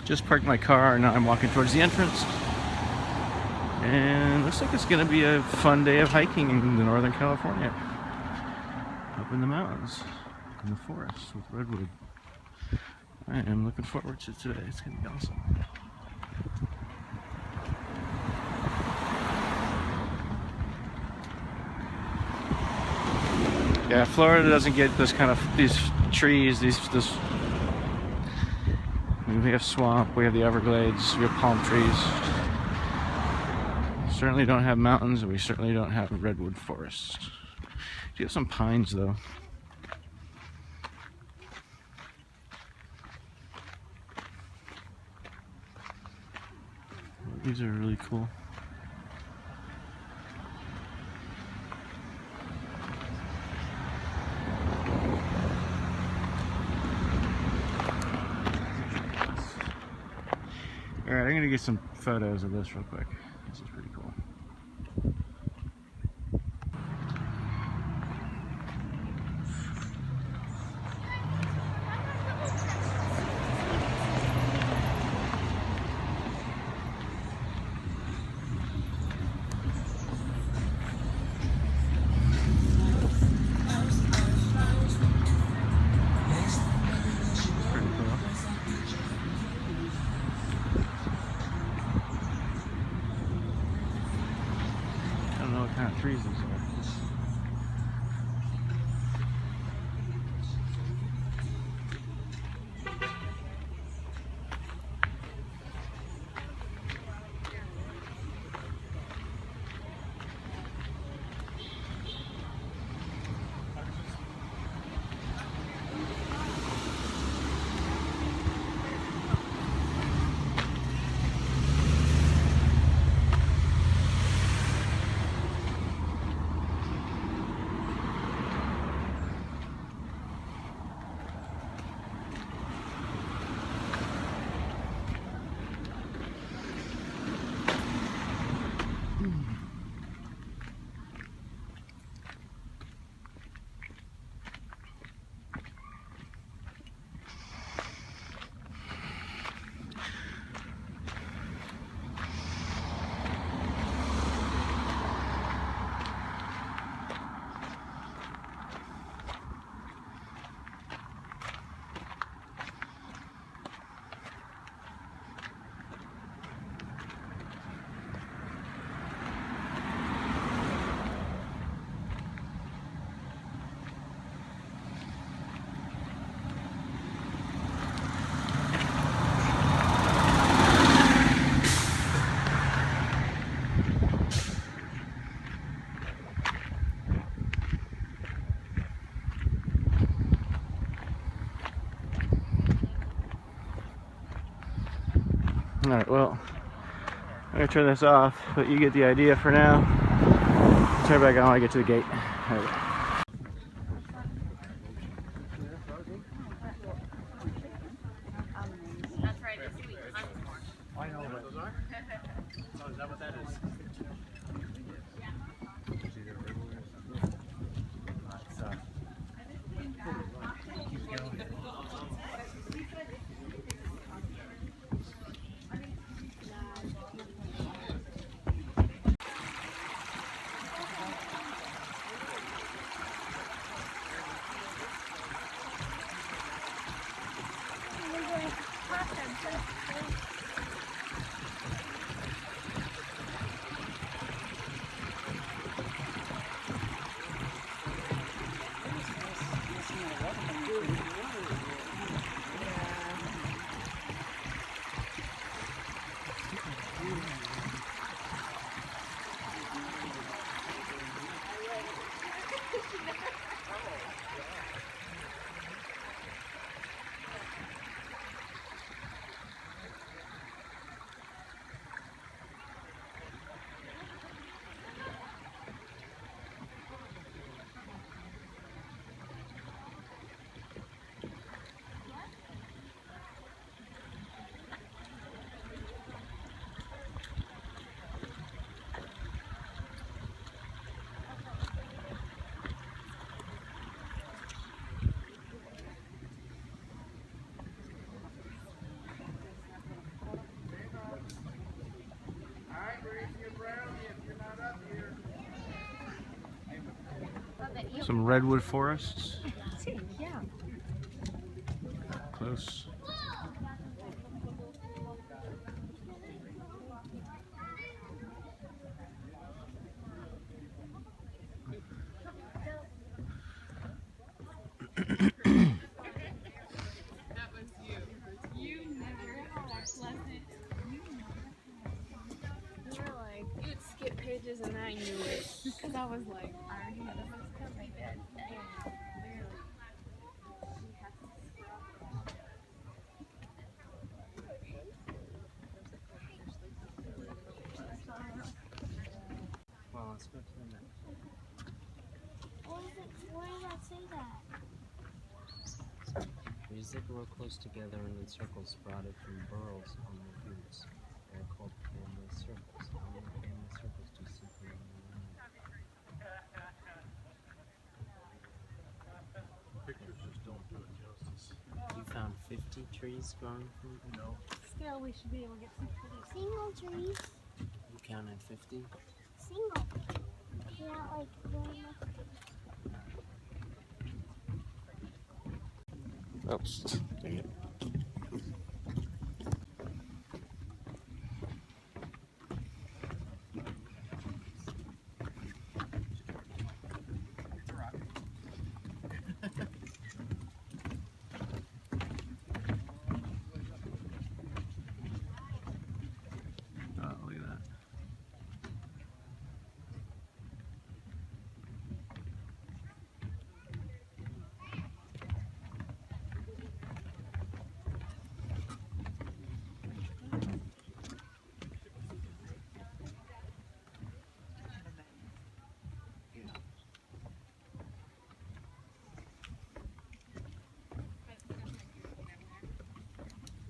Just parked my car, and now I'm walking towards the entrance. And looks like it's going to be a fun day of hiking in the Northern California. Up in the mountains, in the forest with redwood. I am looking forward to today. It's going to be awesome. Yeah, Florida doesn't get this kind of, these trees, this, I mean, we have swamp, we have the Everglades, we have palm trees. We certainly don't have mountains, and we certainly don't have redwood forests. We have some pines though. These are really cool. Alright, I'm gonna get some photos of this real quick. This is pretty cool. What kind of trees these are. Alright, well, I'm going to turn this off, but you get the idea for now. Turn it back on when I get to the gate. Right. That's right, it's sweet. I know what those are. Oh, is that what that is? Keep going. Some redwood forests. Yeah. Close. That was you. You never had a pleasant. You were like, you'd skip pages and I knew it. Because I was like, I already had a first cut my bed. Well, let's go to the next. Why did that say that? Trees that grow close together and in circles sprouted from burrows on their roots. They're called family circles. How many family circles do you see growing around? Pictures just don't do it justice. You found 50 trees growing from? No. Still, we should be able to get some single trees. You counted 50? Single. Yeah, like very much. Oops. Dang it. Oh, look at that.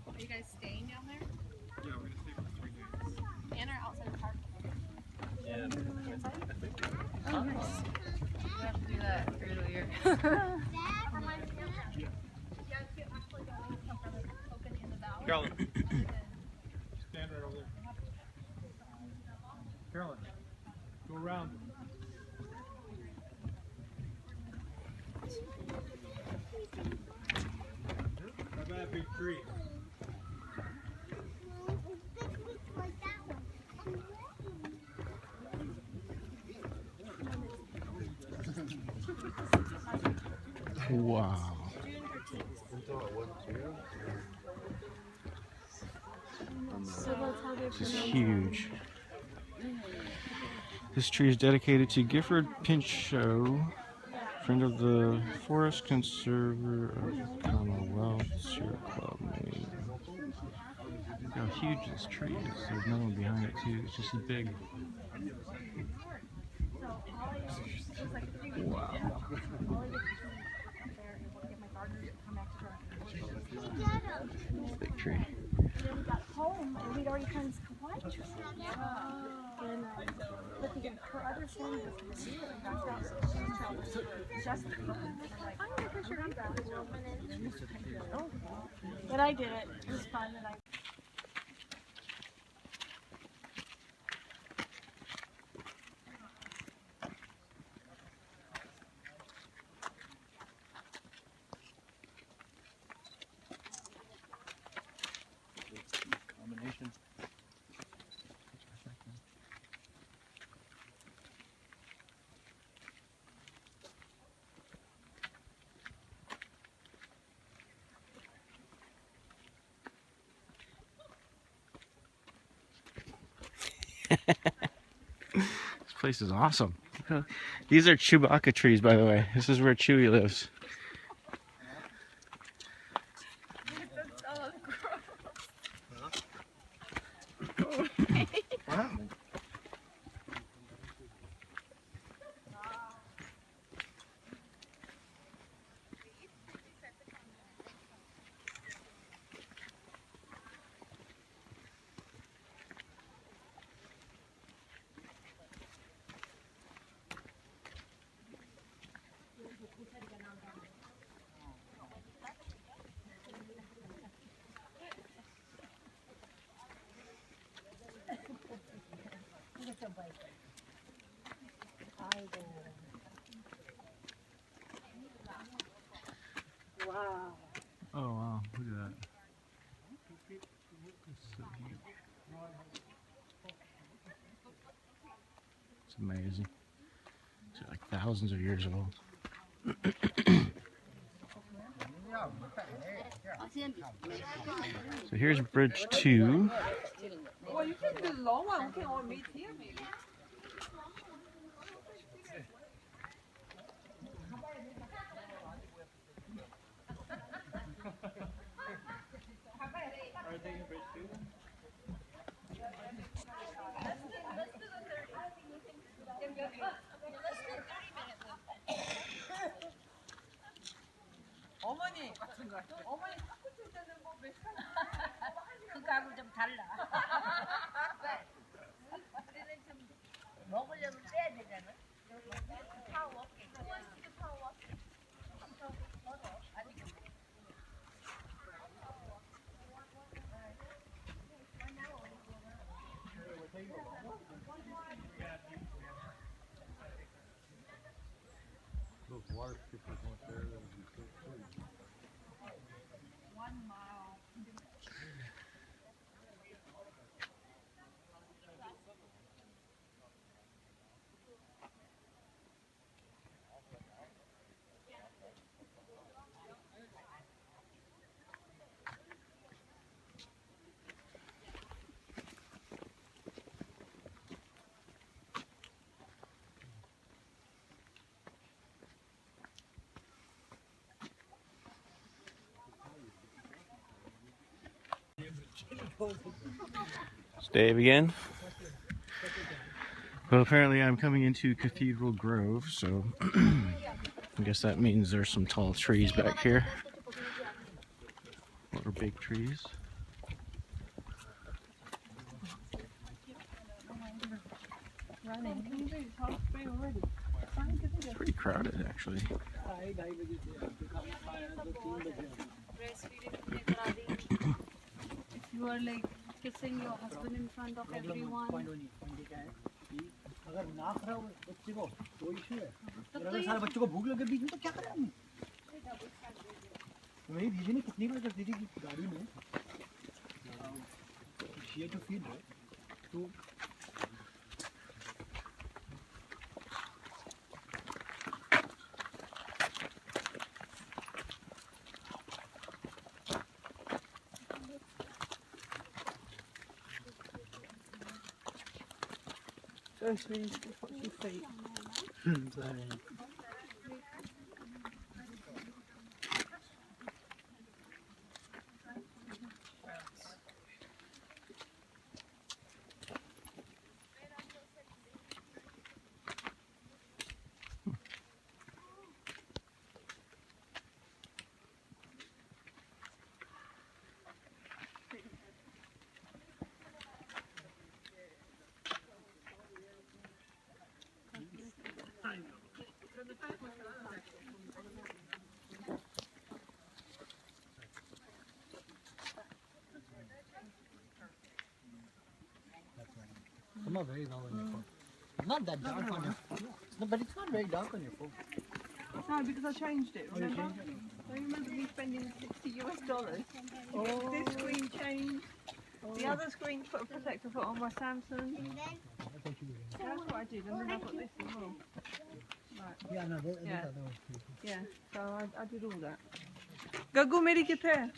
Are you guys staying down there? Yeah, we're gonna stay for 3 days. And or outside the park? Yeah. Oh, nice. You have to do that earlier. Carolyn. Stand right over there. Carolyn, go around. How about that big tree? Wow. This is huge. This tree is dedicated to Gifford Pinchot, friend of the Forest Conserver of Commonwealth Sierra Club, Maine. Look how huge this tree is. There's another one behind it too. It's just big. Wow. Big tree. Then we got home and we'd already found this kawaii tree. And but her other son was here and backed out, so she was traveling just I'm not sure I'm that. But I did it. It was fun and I Combination. This place is awesome. These are Chewbacca trees, by the way. This is where Chewie lives. What happened? Oh wow, look at that. It's so huge. It's amazing. It's like thousands of years old. So here's bridge 2. Well, you can do long one. We can all meet here, maybe. 어머니, 어머니 탁구 칠 때는 뭐 몇 살? 그거하고 좀 달라. 우리는 좀 먹으려면 빼야 되잖아. 파워워킹. 파워워킹. 아니 Those water skippers weren't there, that would be so pretty. 1 mile. It's Dave again. Well, apparently I'm coming into Cathedral Grove, so I guess that means there's some tall trees back here. What are big trees? It's pretty crowded, actually. You are like kissing your husband in front of everyone. अगर ना खरा बच्चे को तो issue है अगर सारे बच्चों को भूख लगे बीच में तो क्या करें हम मेरी दीदी ने कितनी बार कर दी थी गाड़ी में ये तो फील है तो First we need to watch your feet. sorry. I'm not very dull on your phone. It's not that dark on your phone. No, but it's not very dark on your phone. No, because I changed it, remember? I remember me spending $60. Oh. This screen changed. The other screen put a protector put on my Samsung. That's what I did, and then I got this as well. Right. Yeah, no, those Yeah. are those people. Yeah, so I did all that. Go मेरी किथे है?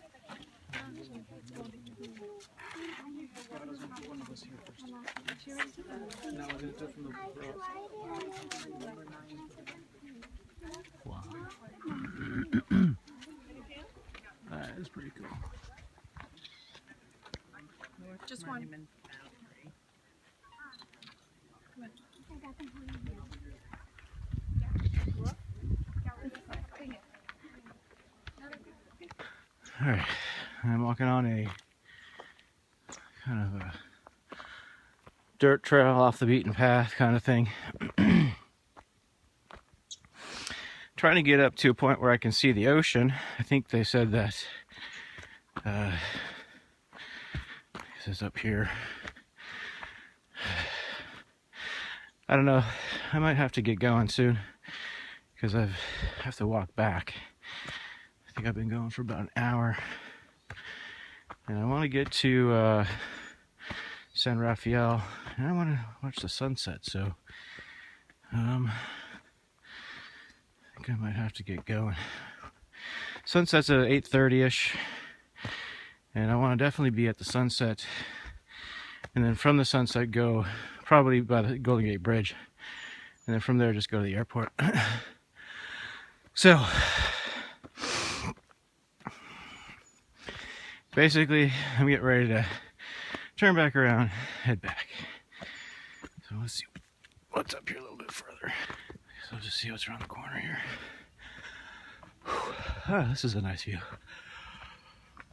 Wow. That is pretty cool. Just one. Alright, I'm walking on a kind of a dirt trail off the beaten path kind of thing. Trying to get up to a point where I can see the ocean. I think they said that this is up here. I don't know, I might have to get going soon because I have to walk back. I think think I've been going for about an hour. And I want to get to San Rafael, and I want to watch the sunset, so I think I might have to get going. Sunset's at 8:30ish, and I want to definitely be at the sunset, and then from the sunset go probably by the Golden Gate Bridge, and then from there just go to the airport. So basically I'm getting ready to turn back around, head back. So let's see what's up here a little bit further. So just see what's around the corner here. Ah, this is a nice view.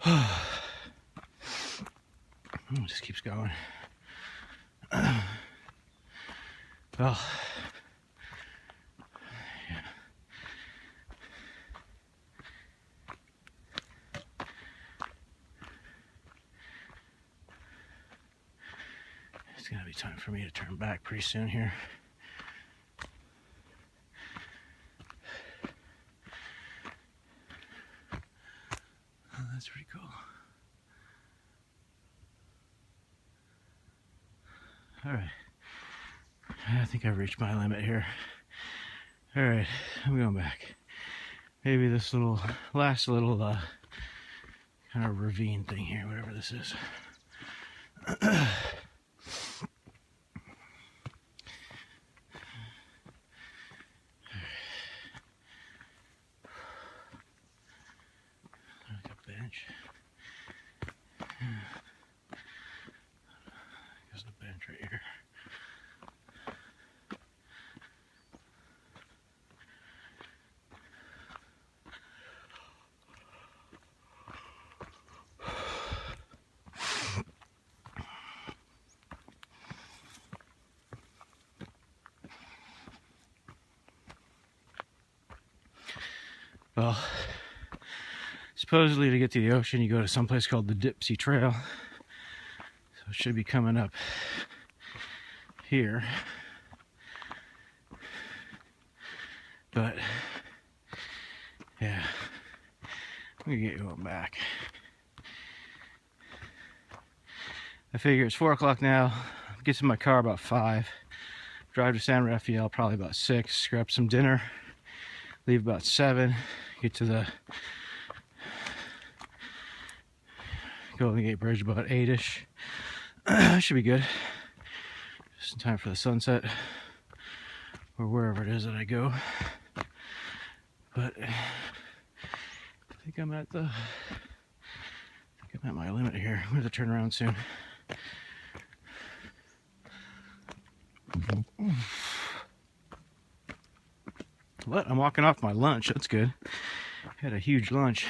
It just keeps going. Well, yeah. It's gonna be time for me to turn back pretty soon here. Oh, that's pretty cool. All right, I think I've reached my limit here. All right, I'm going back. Maybe this last little kind of ravine thing here, whatever this is. Like a bench. There's a bench right here. Well, supposedly to get to the ocean, you go to some place called the Dipsy Trail. So it should be coming up here. But, yeah, I'm gonna get going back. I figure it's 4 o'clock now. Get to my car about 5. Drive to San Rafael probably about 6. Grab some dinner. Leave about 7. Get to the Golden Gate Bridge about 8ish. Should be good. Just in time for the sunset, or wherever it is that I go. But I think I'm at my limit here. I'm going to turn around soon. What? I'm walking off my lunch. That's good. Had a huge lunch.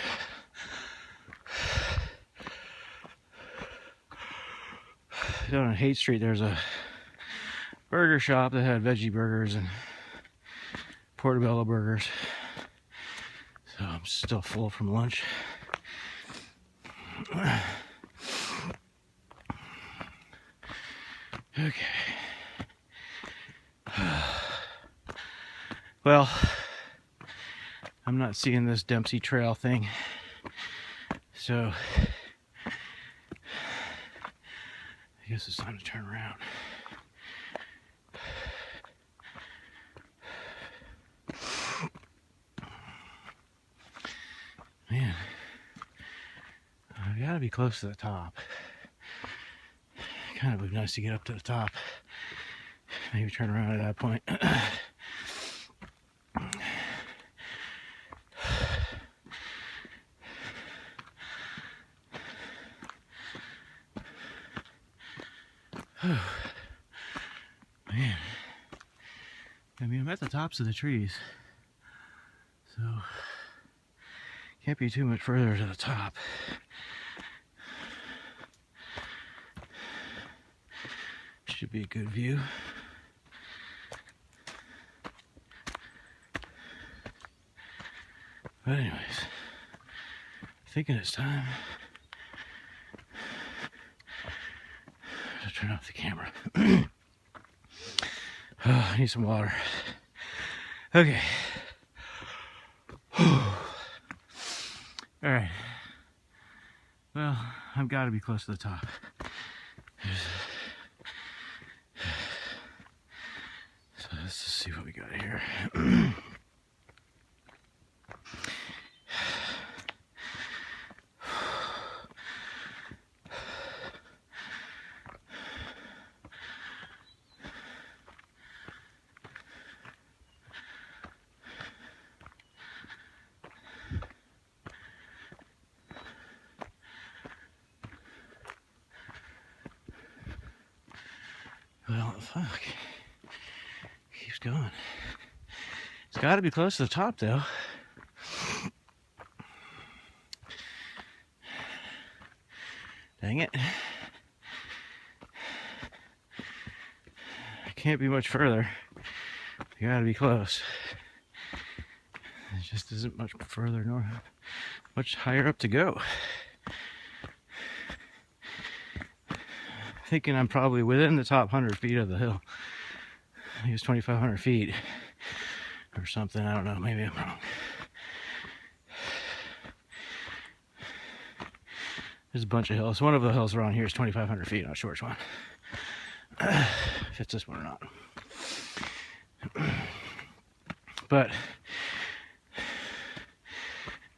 Down on Haight Street, there's a burger shop that had veggie burgers and portobello burgers. So I'm still full from lunch. Okay. Well, I'm not seeing this Dempsey Trail thing, so I guess it's time to turn around. Man, I've got to be close to the top. Kind of would be nice to get up to the top. Maybe turn around at that point. Man, I mean, I'm at the tops of the trees, so can't be too much further to the top. Should be a good view. But anyways, thinking it's time to turn off the camera. Oh, I need some water. Okay. Alright. Well, I've got to be close to the top. So let's just see what we got here. Well, fuck. Keeps going. It's got to be close to the top, though. Dang it. It can't be much further. You gotta be close. It just isn't much further nor much higher up to go. Thinking I'm probably within the top 100 feet of the hill. I think it's 2,500 feet or something. I don't know. Maybe I'm wrong. There's a bunch of hills. One of the hills around here is 2,500 feet. Not sure which one. If it's this one or not. But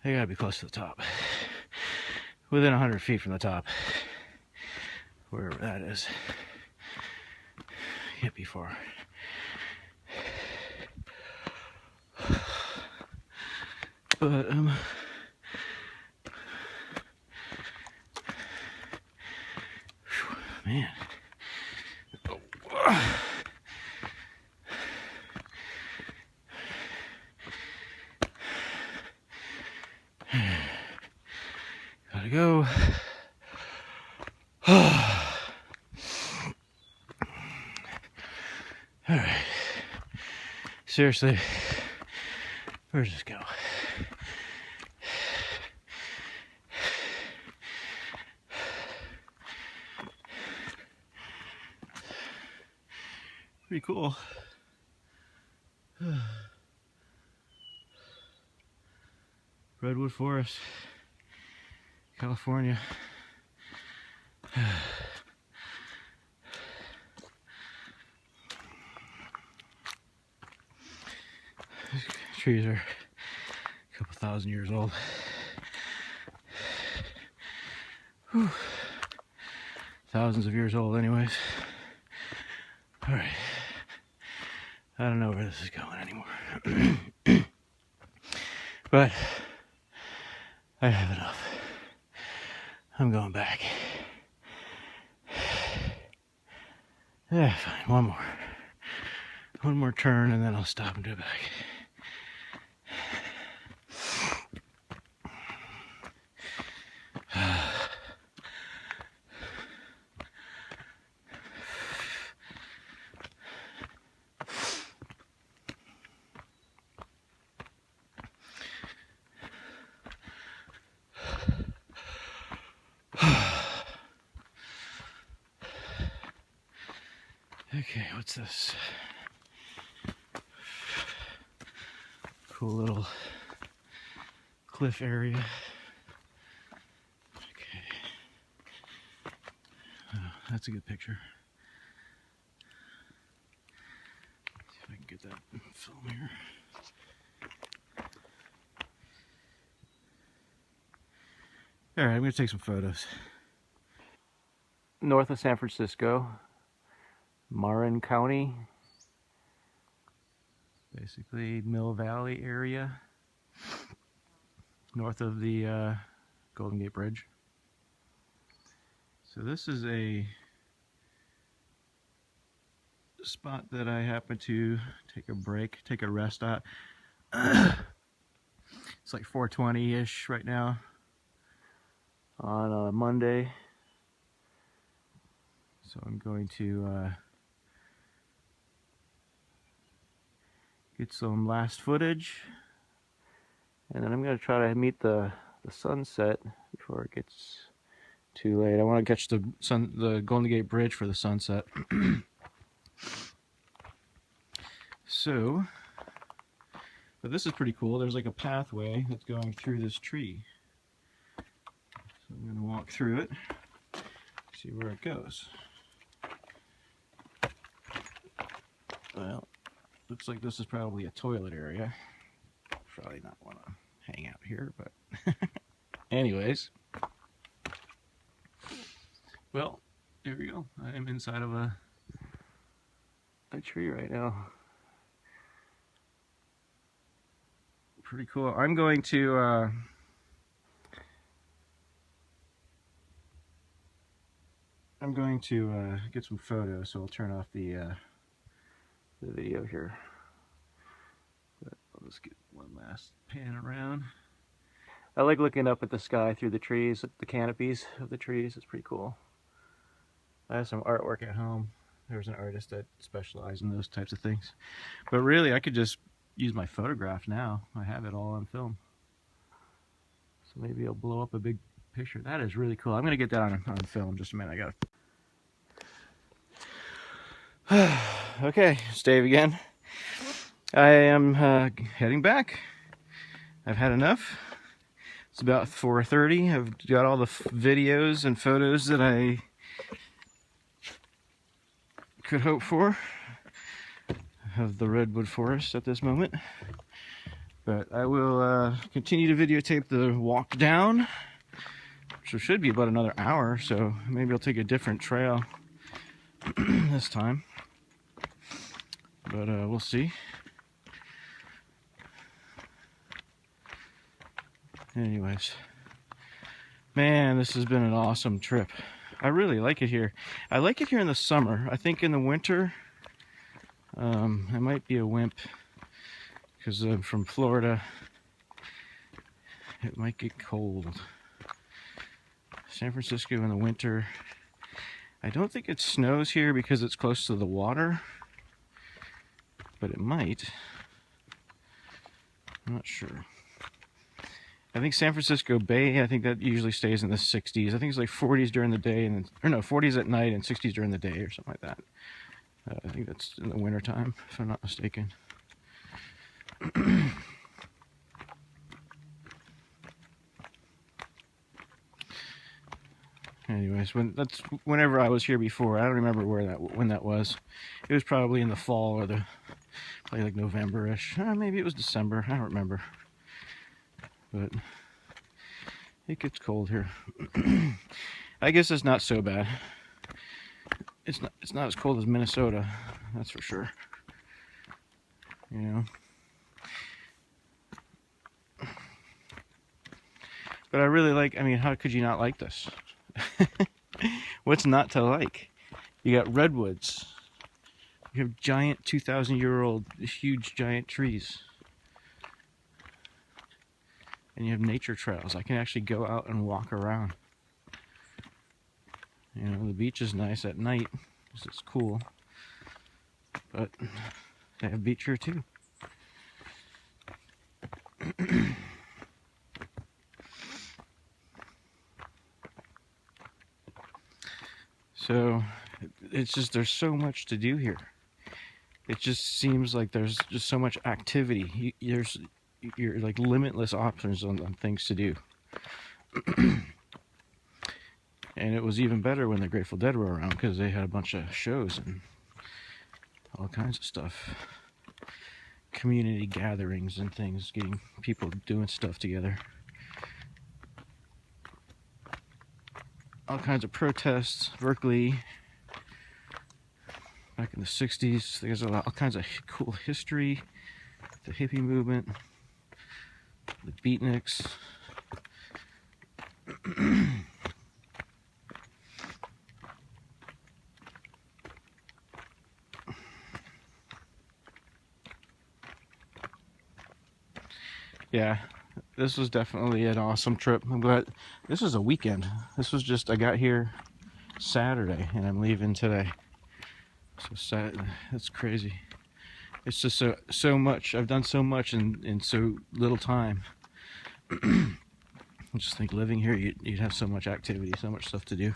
they gotta be close to the top. Within 100 feet from the top. Wherever that is. Can't be far. But man. Gotta go. Alright. Seriously, where does this go? Pretty cool. Redwood Forest, California. These trees are a couple thousand years old. Whew. Thousands of years old anyways. Alright. I don't know where this is going anymore. But I have enough. I'm going back. Yeah, fine. One more. One more turn and then I'll stop and do it back. Okay, what's this? Cool little cliff area. Okay. Oh, that's a good picture. See if I can get that film here. Alright, I'm going to take some photos. North of San Francisco. Marin County, basically Mill Valley area, north of the Golden Gate Bridge. So this is a spot that I happen to take a break, take a rest at. It's like 4:20-ish right now on a Monday. So I'm going to get some last footage, and then I'm going to try to meet the sunset before it gets too late. I want to catch the Golden Gate Bridge for the sunset. So, but this is pretty cool. There's like a pathway that's going through this tree. So I'm going to walk through it, see where it goes. Well, looks like this is probably a toilet area. Probably not want to hang out here, but anyways. Well, here we go. I am inside of a tree right now. Pretty cool. I'm going to get some photos, so I'll turn off the video here. But I'll just get one last pan around. I like looking up at the sky through the trees, the canopies of the trees. It's pretty cool. I have some artwork at home. There's an artist that specializes in those types of things. But really, I could just use my photograph now. I have it all on film. So maybe I'll blow up a big picture. That is really cool. I'm going to get that on film. Just a minute. I got to... Okay, it's Dave again. I am heading back. I've had enough. It's about 4:30. I've got all the videos and photos that I could hope for of the redwood forest at this moment. But I will continue to videotape the walk down, which should be about another hour, so maybe I'll take a different trail this time. But we'll see. Anyways, man, this has been an awesome trip. I really like it here. I like it here in the summer. I think in the winter, I might be a wimp because I'm from Florida. It might get cold. San Francisco in the winter. I don't think it snows here because it's close to the water, but it might. I'm not sure. I think San Francisco Bay, I think that usually stays in the 60s. I think it's like 40s during the day, and or no, 40s at night and 60s during the day or something like that. I think that's in the winter time, if I'm not mistaken. Anyways, whenever I was here before, I don't remember when that was. It was probably in the fall or probably like November-ish. Maybe it was December. I don't remember. But it gets cold here. I guess it's not so bad. It's not as cold as Minnesota, that's for sure. You know. But I really like, I mean, how could you not like this? What's not to like? You got redwoods. You have giant 2,000-year-old, huge giant trees. And you have nature trails. I can actually go out and walk around. You know, the beach is nice at night because it's cool. But they have beach here too. So it's just, there's so much to do here. It just seems like there's just so much activity. You're like limitless options on things to do. And it was even better when the Grateful Dead were around because they had a bunch of shows and all kinds of stuff. Community gatherings and things, getting people doing stuff together. All kinds of protests, Berkeley, back in the 60s. There's all kinds of cool history, the hippie movement, the beatniks. Yeah, this was definitely an awesome trip. I'm glad this was a weekend. This was just, I got here Saturday and I'm leaving today. So sad, that's crazy. It's just so much. I've done so much in so little time. I just think living here, you'd have so much activity, so much stuff to do.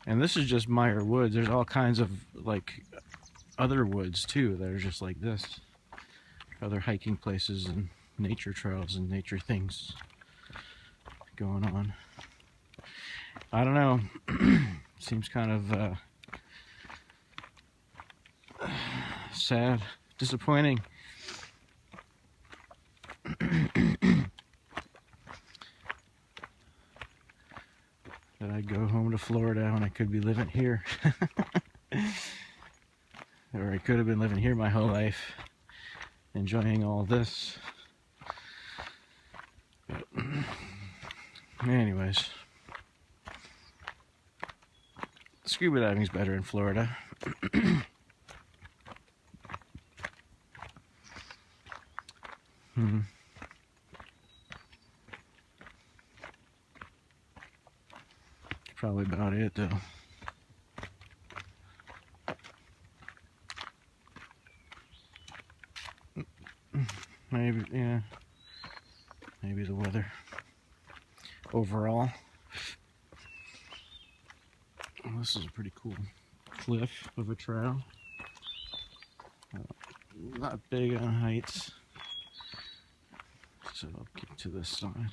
And this is just Muir Woods. There's all kinds of like other woods too that are just like this. Other hiking places and nature trails and nature things going on. I don't know. Seems kind of sad, disappointing. That I'd go home to Florida when I could be living here. Or I could have been living here my whole life, enjoying all this. But anyways, scuba diving's better in Florida. Probably about it though. Maybe, yeah. Maybe the weather overall. Well, this is a pretty cool cliff of a trail. Not big on heights. So I'll get to this side.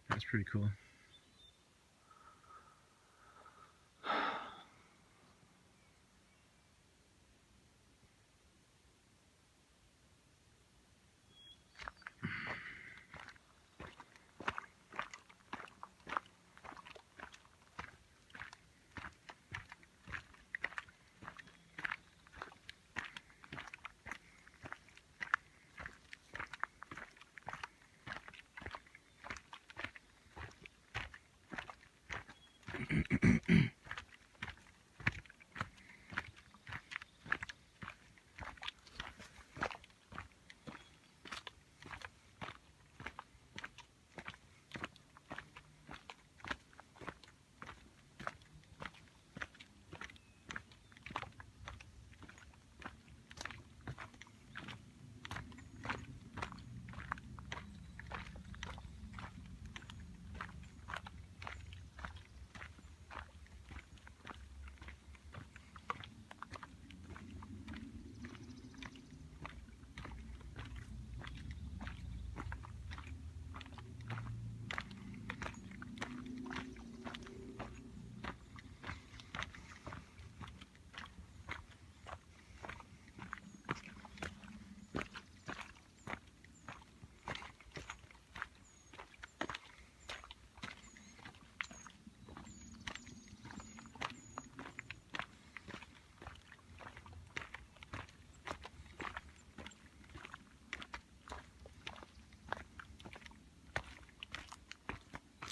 That's pretty cool.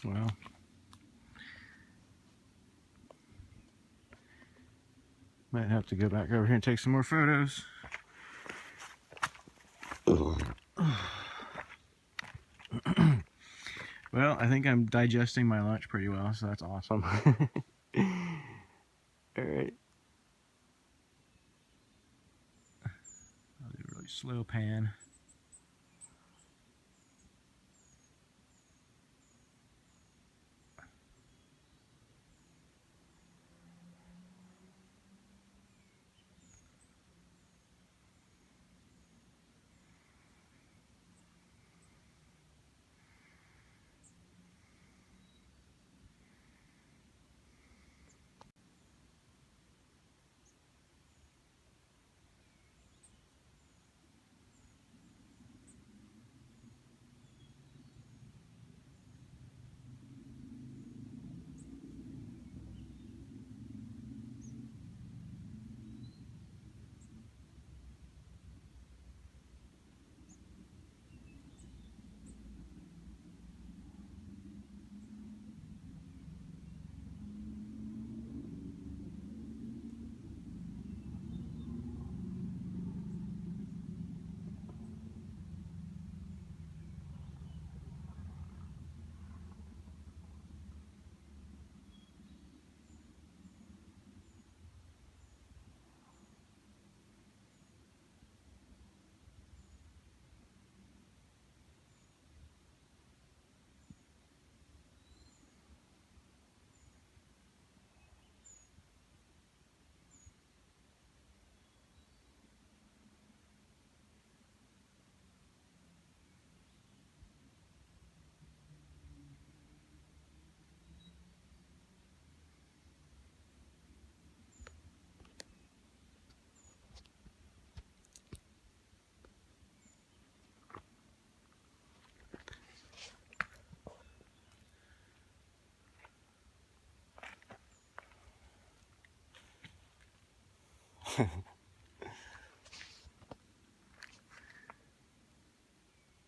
Well, might have to go back over here and take some more photos. Well, I think I'm digesting my lunch pretty well, so that's awesome. Slow pan.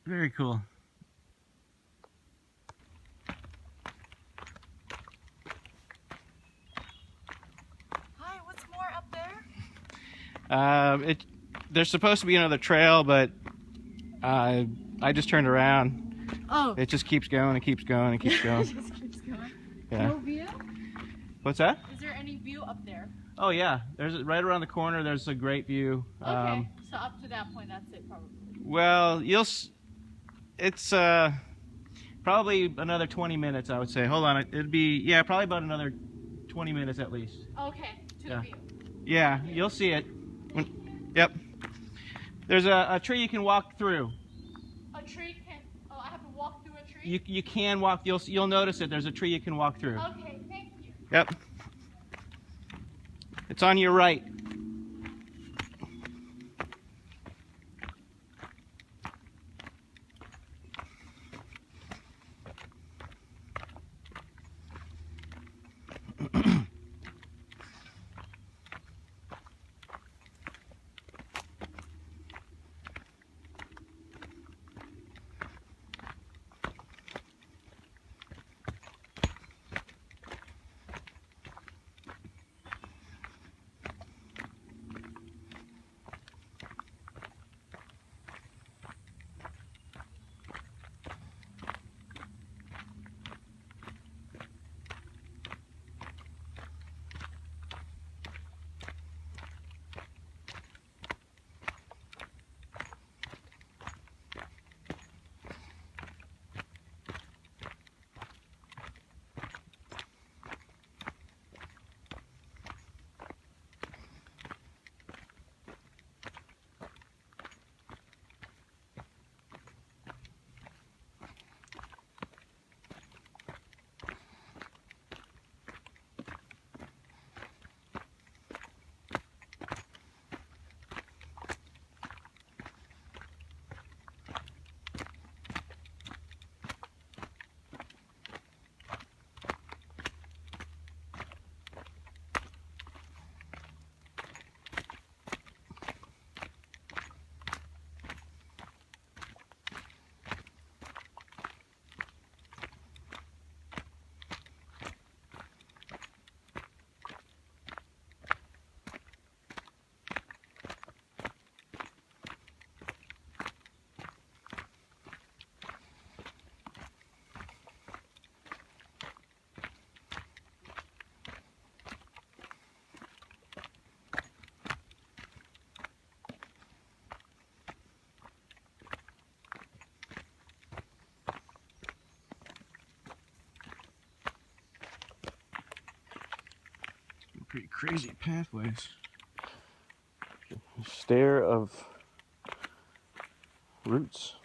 Very cool. Hi, what's more up there? There's supposed to be another trail, but I just turned around. Oh. It just keeps going and keeps going and keeps It going. just keeps going. Yeah. No view? What's that? Is there any view up there? Oh yeah, there's right around the corner. There's a great view. Okay, so up to that point, that's it probably. Well, it's probably another 20 minutes, I would say. Hold on, it'd be probably about another 20 minutes at least. Okay, to the view. Yeah, you'll see it. Yep. There's a tree you can walk through. A tree can. Oh, I have to walk through a tree. You can walk. You'll notice it. There's a tree you can walk through. Okay, thank you. Yep. It's on your right. pretty crazy pathways. Stair of roots.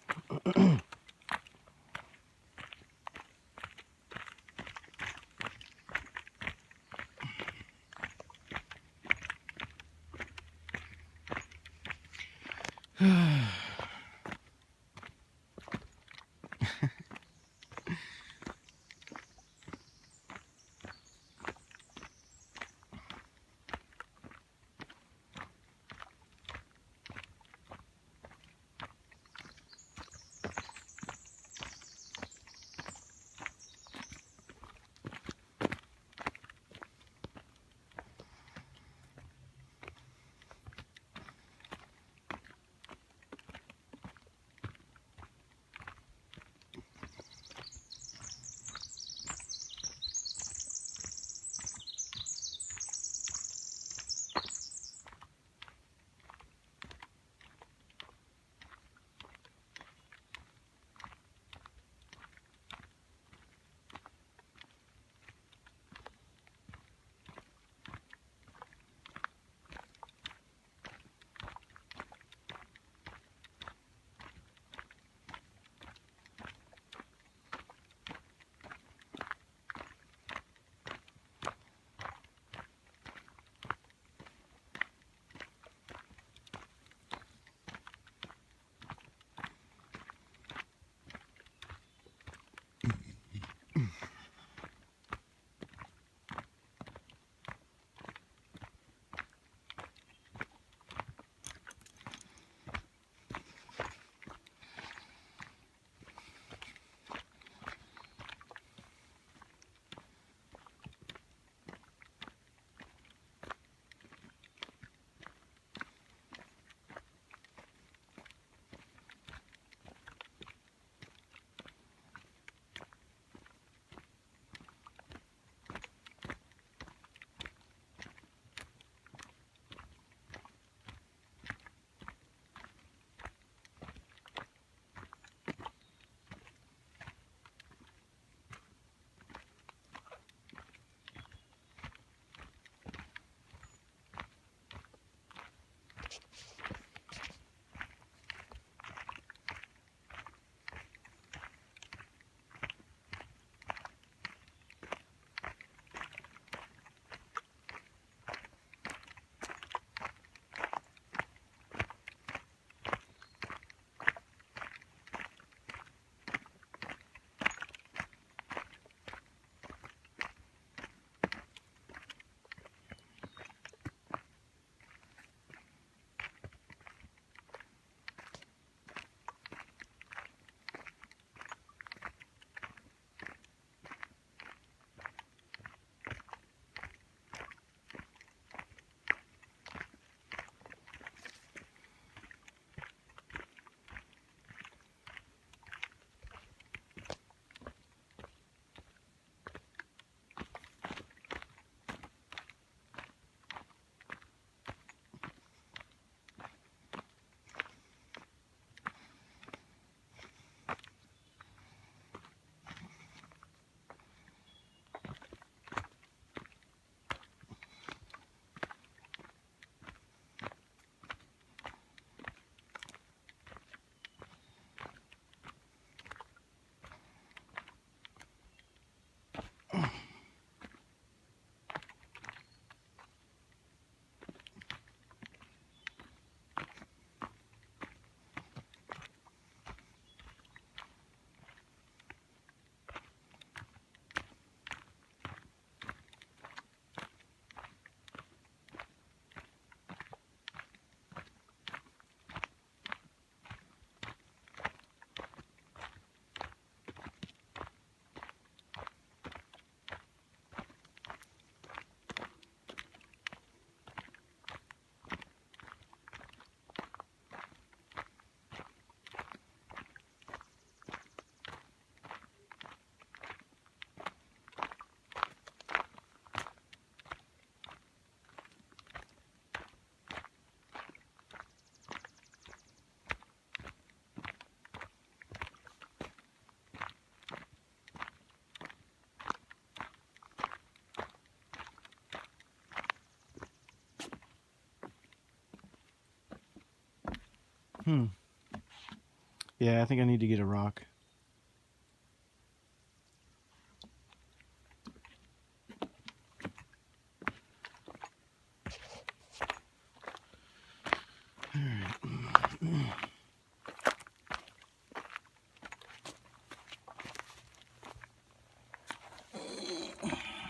Yeah, I think I need to get a rock.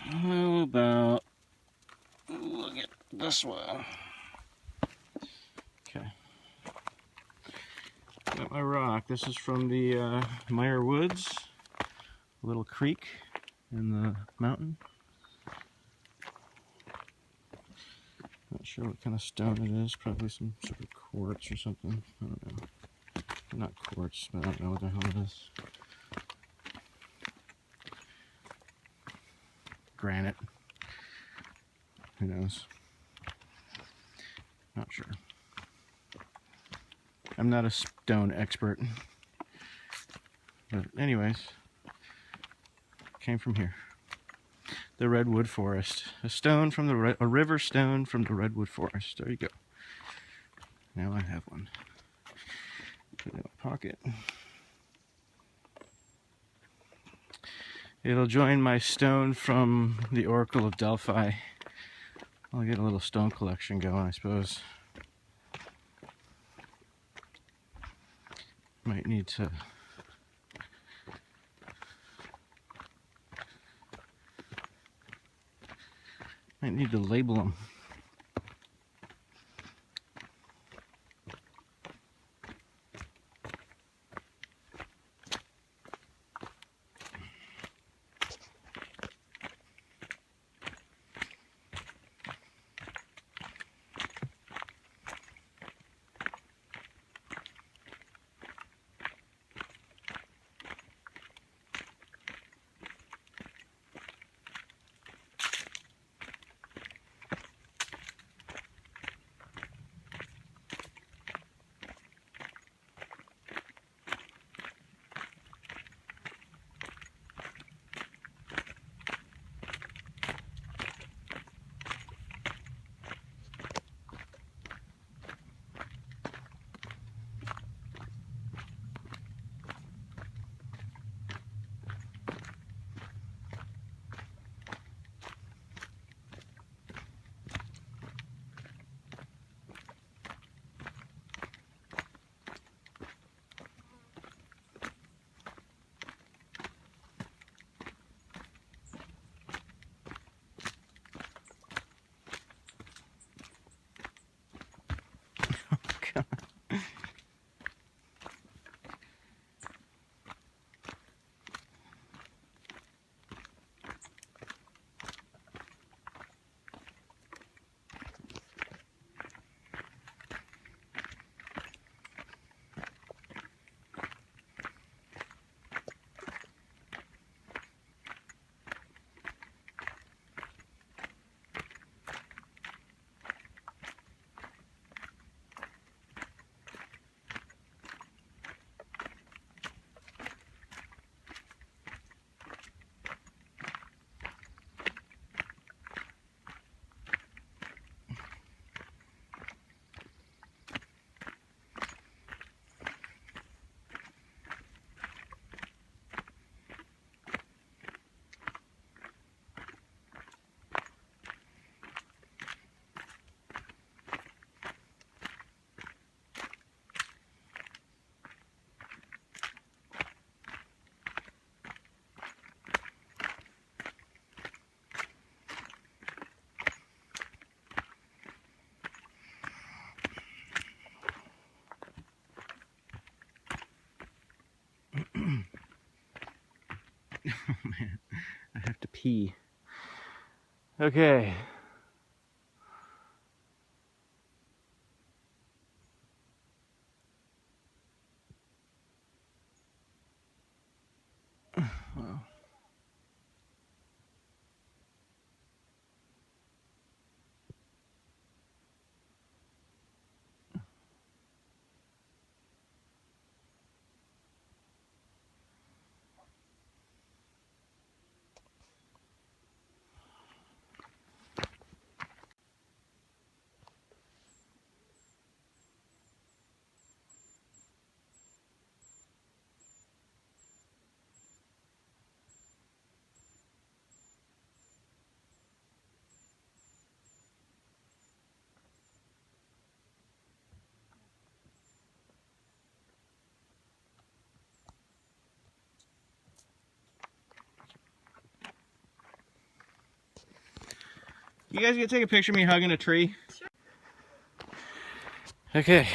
How about look at this one? Okay. Got my rock. This is from the Muir Woods, a little creek in the mountain. Not sure what kind of stone it is. Probably some sort of quartz or something. I don't know. Not quartz, but I don't know what the hell it is. Granite. Who knows? Not sure. I'm not a stone expert. But anyways, came from here. The redwood forest. A stone from the a river stone from the redwood forest. There you go. Now I have one. Put it in my pocket. It'll join my stone from the Oracle of Delphi. I'll get a little stone collection going, I suppose. Might need to label them. Oh man, I have to pee. Okay. Wow. You guys gonna take a picture of me hugging a tree? Sure. Okay.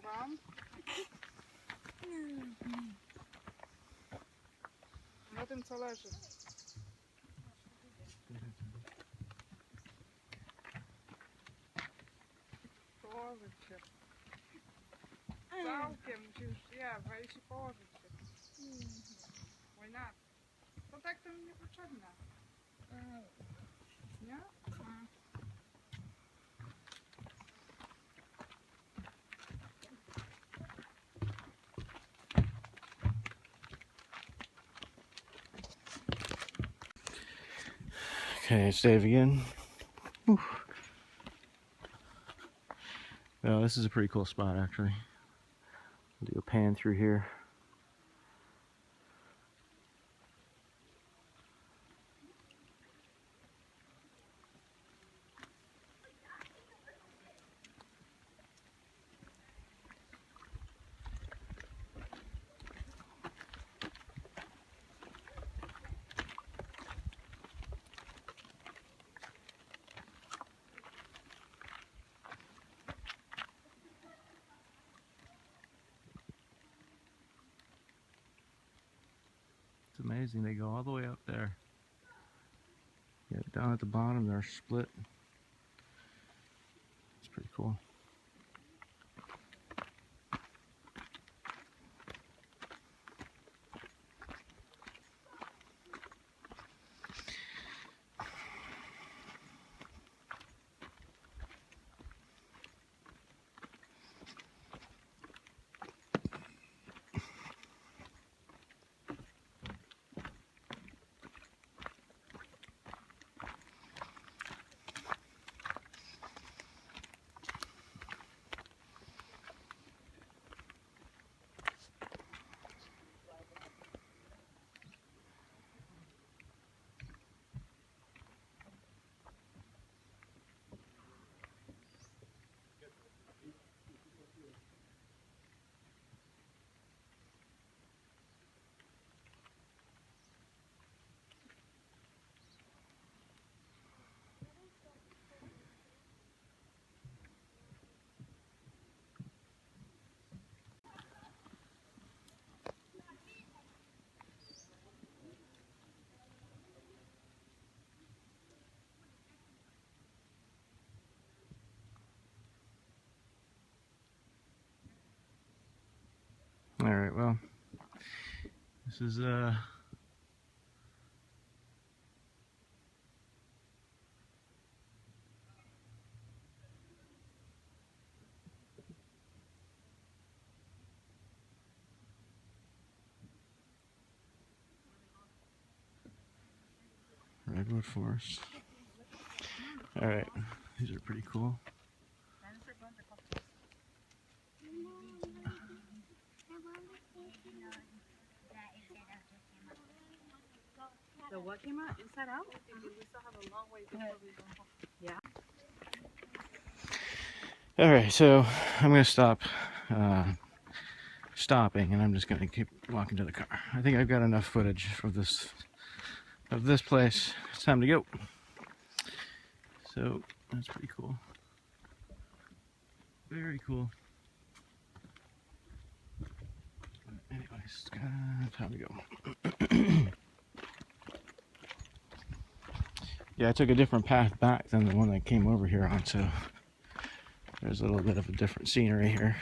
Wow. Na tym co leży. Położyć się. Całkiem musisz wejść i położyć się. Why not? To tak to mi niepotrzebne. Nie? Okay, it's Dave again. Whew. Well, this is a pretty cool spot actually. I'll do a pan through here. It's amazing, they go all the way up there. Yeah, down at the bottom they're split. It's pretty cool. Alright, well, this This is redwood forest. All right, these are pretty cool. The what came out? Inside Out? We still have a long way before we go home. Yeah. All right, so I'm gonna stop stopping, and I'm just gonna keep walking to the car. I think I've got enough footage of this place. It's time to go. So that's pretty cool. Very cool. Anyways, time to go. Yeah, I took a different path back than the one I came over here on, so there's a little bit of a different scenery here.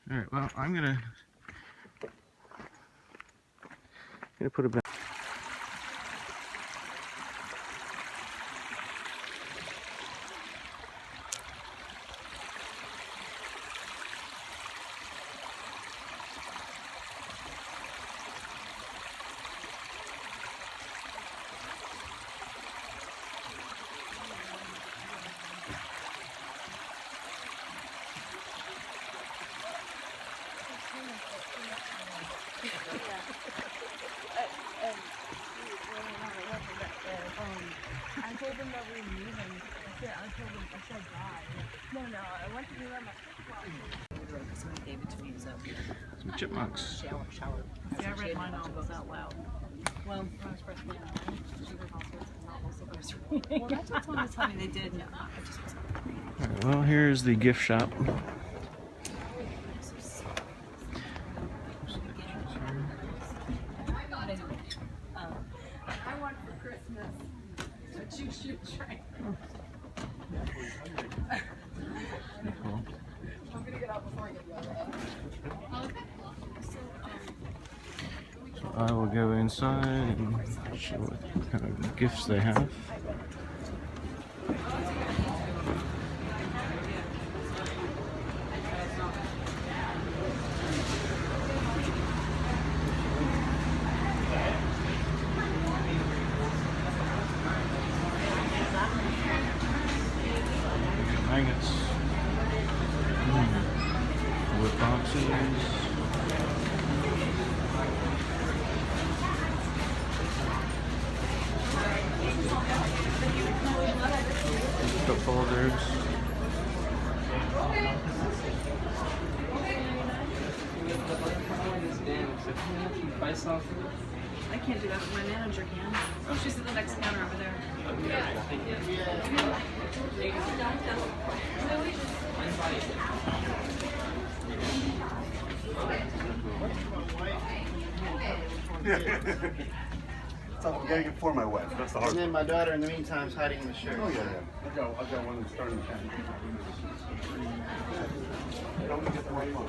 Alright, well, I'm gonna put it back. I told them that we were leaving. I told them, I said bye. No, I went to do that. Someone gave it to me, so Some chipmunks. shower. Yeah, I read my novels out loud. Well, When I was first reading them, she read all sorts of novels that I was well, reading. that's what someone was telling me they did. No, I just wasn't. Alright, well, here's the gift shop. I want for Christmas a choo-choo train. Pretty cool. I'm gonna get out before I get yelled at. I will go inside and show what kind of gifts they have. Magnets. Wood boxes. Cup holders. I can't do that, but my manager can. Oh, she's at the next counter over there. So I'm getting it for my wife. That's the hard And then part. my daughter, in the meantime, is hiding in the shirt. Oh yeah, yeah. I've got one that's starting to change. Don't get the right one.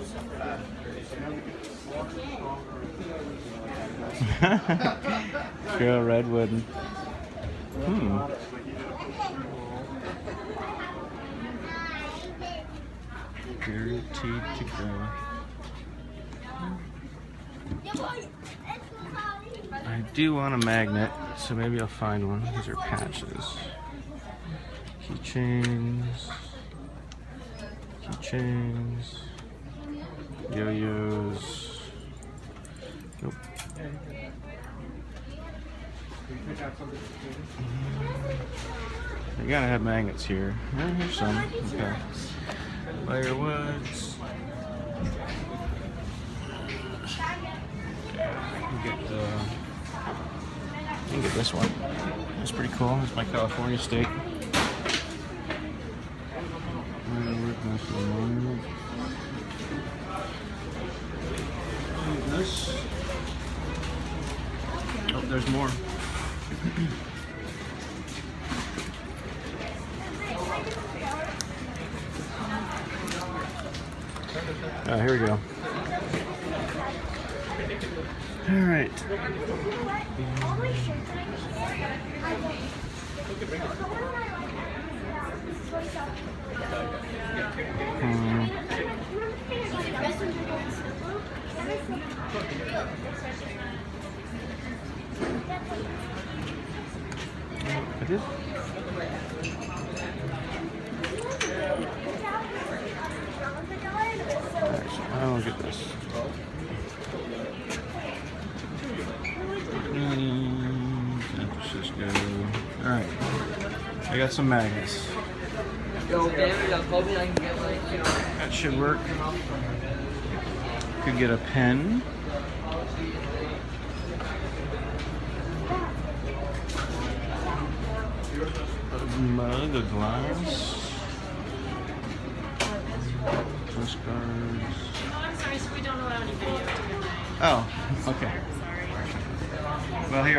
Girl redwood. Hmm. Guaranteed to go. I do want a magnet, so maybe I'll find one. These are patches. Keychains. Keychains. Yo-yos. Nope. You gotta have magnets here. Oh, here's some. Okay. Firewoods. You can get this one. It's pretty cool. It's my California steak. This. Oh, there's more. Here we go. All right. I did. Alright, so I'll get this. San Francisco. Alright. I got some magnets. That should work. Could get a pen. A mug, a glass. Postcards. Oh, I'm sorry, so we don't allow any video. Oh, okay. Well, here.